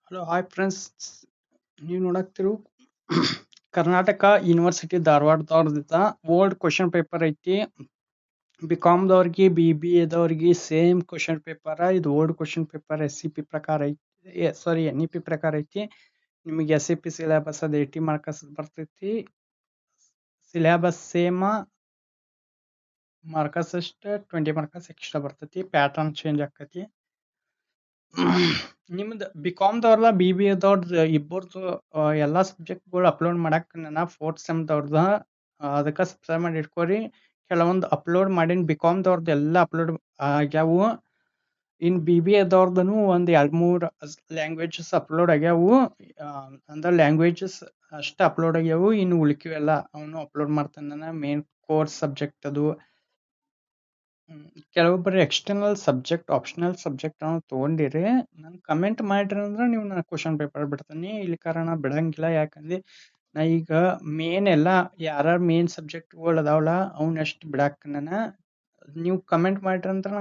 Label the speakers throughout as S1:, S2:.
S1: Hello hi friends. ನೀವು ನೋಡಕ್ತಿರು Karnataka university ಧಾರವಾಡದವ್ರದ್ದು ಓಲ್ಡ್ ಕ್ವಶನ್ ಪೇಪರ್ ಐತಿ. ಬಿ.ಕಾಮ್ದವ್ರಿಗೆ ಬಿ.ಬಿ.ಎದವ್ರಿಗೆ ಸೇಮ್ ಕ್ವಶನ್ ಪೇಪರ್. ಇದು ಓಲ್ಡ್ ಕ್ವಶನ್ ಪೇಪರ್ SCP ಪ್ರಕಾರ ಐತಿ, ಸಾರಿ NEP ಪ್ರಕಾರ ಐತಿ. ನಿಮಗೆ SCP ಸಿಲೆಬಸ್ ಅದು 80 ಮಾರ್ಕಸ್ ಬರ್ತೈತಿ. ಸಿಲೆಬಸ್ ಸೇಮ್, ಮಾರ್ಕಸ್ ಅಷ್ಟೇ 20 ಮಾರ್ಕಸ್ ಎಕ್ಸ್ಟ್ರಾ ಬರ್ತೈತಿ. ಪ್ಯಾಟರ್ನ್ ಚೇಂಜ್ ಆಕತಿ. ನಿಮ್ದು ಬಿ.ಕಾಮ್ದವ್ರಲ್ಲ BBA ಇಬ್ಬರದು ಎಲ್ಲಾ ಸಬ್ಜೆಕ್ಟ್ಗಳು ಅಪ್ಲೋಡ್ ಮಾಡಕ್ ನಾನು 4th ಸೆಮ್ದವ್ರದ ಅದಕ್ಕೆ ಸಬ್ಸ್ಕ್ರೈಬ್ ಮಾಡಿ ಇಟ್ಕೋರಿ. ಕೆಲವೊಂದು ಅಪ್ಲೋಡ್ ಮಾಡೀನಿ. ಬಿ.ಕಾಮ್ದವ್ರದ್ದು ಎಲ್ಲ ಅಪ್ಲೋಡ್ ಆಗ್ಯಾವು. ಇನ್ BBAದವ್ರದನು ಒಂದು 2-3 ಲ್ಯಾಂಗ್ವೇಜಸ್ ಅಪ್ಲೋಡ್ ಆಗ್ಯಾವು. ಅಂದ್ರೆ ಲ್ಯಾಂಗ್ವೇಜಸ್ ಅಷ್ಟೇ ಅಪ್ಲೋಡ್ ಆಗ್ಯಾವು. ಇನ್ನು ಉಳಿಕೆವೆಲ್ಲ ಅವನು ಅಪ್ಲೋಡ್ ಮಾಡ್ತಾನೆ. ನಾನು ಮೇನ್ ಕೋರ್ಸ್ ಸಬ್ಜೆಕ್ಟ್ ಅದು ಕೆಲವೊಬ್ಬರು ಎಕ್ಸ್ಟರ್ನಲ್ ಸಬ್ಜೆಕ್ಟ್ ಆಪ್ಷನಲ್ ಸಬ್ಜೆಕ್ಟ್ ಅನ್ನೋ ತೊಗೊಂಡಿರಿ. ನಾನು ಕಮೆಂಟ್ ಮಾಡ್ರಿ ಅಂದ್ರೆ ನೀವು ನಾನು ಕ್ವಶನ್ ಪೇಪರ್ ಬಿಡ್ತೀನಿ. ಇಲ್ಲಿ ಕಾರಣ ಬಿಡಂಗಿಲ್ಲ, ಯಾಕಂದ್ರೆ ನಾ ಈಗ ಮೇನ್ ಎಲ್ಲ ಯಾರ್ಯಾರು ಮೇನ್ ಸಬ್ಜೆಕ್ಟ್ಗಳು ಅದಾವಲ್ಲ ಅವನಷ್ಟು ಬಿಡಾಕ ನಾನು. ನೀವು ಕಮೆಂಟ್ ಮಾಡ್ರಿ ಅಂದ್ರೆ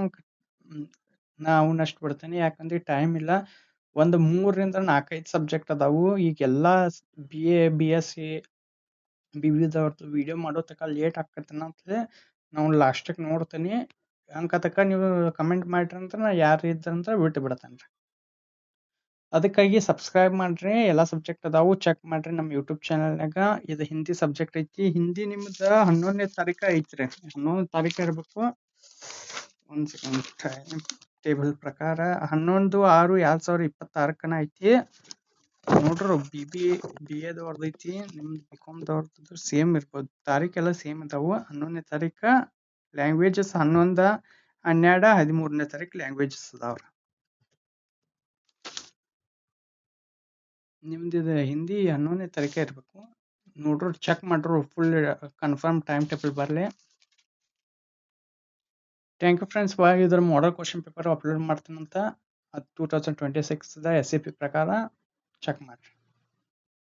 S1: ನಾ ಅವನಷ್ಟು ಬಿಡ್ತೀನಿ, ಯಾಕಂದ್ರೆ ಟೈಮ್ ಇಲ್ಲ. ಒಂದು 3-4 ಸಬ್ಜೆಕ್ಟ್ ಅದಾವು. ಈಗೆಲ್ಲ BA BSc BBದವ್ರದ್ದು ವಿಡಿಯೋ ಮಾಡೋ ತನಕ ಲೇಟ್ ಆಕತ್ತನ ಅಂತಲೇ ನಾವು ಲಾಸ್ಟಿಗೆ ನೋಡ್ತೀನಿ. ಅಂಕತಕ್ಕ ನೀವು ಕಮೆಂಟ್ ಮಾಡ್ರಿ ಅಂತ ನಾ ಯಾರು ಇದ್ರಂತ ಬಿಟ್ಟು ಬಿಡ್ತೇನೆ. ಅದಕ್ಕಾಗಿ ಸಬ್ಸ್ಕ್ರೈಬ್ ಮಾಡ್ರಿ. ಎಲ್ಲ ಸಬ್ಜೆಕ್ಟ್ ಅದಾವು, ಚೆಕ್ ಮಾಡ್ರಿ ನಮ್ಮ ಯೂಟ್ಯೂಬ್ ಚಾನಲ್ನಾಗ. ಇದು ಹಿಂದಿ ಸಬ್ಜೆಕ್ಟ್ ಐತಿ. ಹಿಂದಿ ನಿಮ್ದು 11ನೇ ತಾರೀಕು ಐತ್ರಿ. 11ನೇ ತಾರೀಕು ಇರಬೇಕು. ಒಂದು ಸೆಕೆಂಡ್, ಟೈಮ್ ಟೇಬಲ್ ಪ್ರಕಾರ 11/6/2026 ಐತಿ. ನೋಡ್ರಿ BAದವ್ರದ್ದು ಐತಿ, ನಿಮ್ದು ಬಿ.ಕಾಮ್ದವ್ರದ್ದು ಸೇಮ್ ಇರ್ಬೋದು. ತಾರೀಕೆಲ್ಲ ಸೇಮ್ ಅದಾವು. 11ನೇ ತಾರೀಕು ಲ್ಯಾಂಗ್ವೇಜಸ್, 11, 12, 13ನೇ ತಾರೀಕು ಲ್ಯಾಂಗ್ವೇಜಸ್ ಅದಾವ್ರಿ. ನಿಮ್ದು ಇದು ಹಿಂದಿ 11ನೇ ತಾರೀಕೆ ಇರಬೇಕು. ನೋಡ್ರಿ, ಚೆಕ್ ಮಾಡ್ರು, ಫುಲ್ ಕನ್ಫರ್ಮ್ ಟೈಮ್ ಟೇಬಲ್ ಬರಲಿ. Thank you friends. ಇದ್ರ ಮಾಡಲ್ ಕ್ವಶನ್ ಪೇಪರ್ ಅಪ್ಲೋಡ್ ಮಾಡ್ತೀನಂತ. ಅದು 2026 SCP ಪ್ರಕಾರ ಚೆಕ್ ಮಾಡ್ರಿ.